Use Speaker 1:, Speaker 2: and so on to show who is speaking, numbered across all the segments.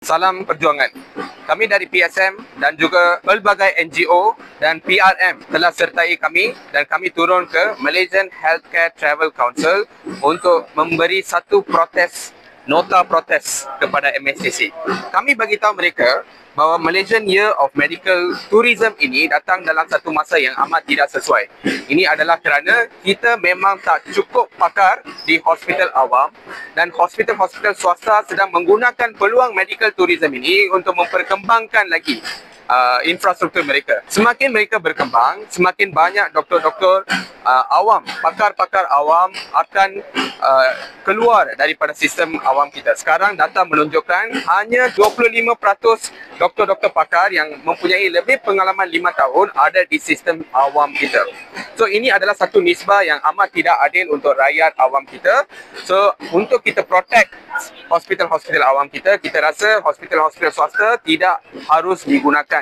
Speaker 1: Salam perjuangan. Kami dari PSM dan juga pelbagai NGO dan PRM telah sertai kami dan kami turun ke Malaysian Healthcare Travel Council untuk memberi satu nota protes kepada MHCC. Kami bagi tahu mereka bahawa Malaysian Year of Medical Tourism ini datang dalam satu masa yang amat tidak sesuai. Ini adalah kerana kita memang tak cukup pakar di hospital awam dan hospital-hospital swasta sedang menggunakan peluang medical tourism ini untuk memperkembangkan lagi infrastruktur mereka. Semakin mereka berkembang, semakin banyak doktor-doktor awam, pakar-pakar awam akan keluar daripada sistem awam kita. Sekarang data menunjukkan hanya 25% doktor-doktor pakar yang mempunyai lebih pengalaman 5 tahun ada di sistem awam kita. So ini adalah satu nisbah yang amat tidak adil untuk rakyat awam kita. So untuk kita protect hospital-hospital awam kita, kita rasa hospital-hospital swasta tidak harus digunakan.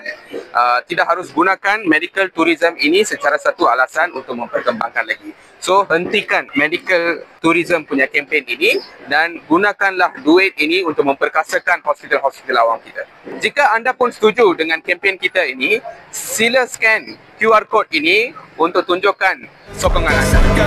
Speaker 1: Tidak harus gunakan medical tourism ini secara satu alasan untuk memperkembangkan lagi. So hentikan medical tourism punya kempen ini dan gunakanlah duit ini untuk memperkasakan hospital-hospital awam kita. Jika anda pun setuju dengan kempen kita ini, sila scan QR code ini untuk tunjukkan sokongan anda.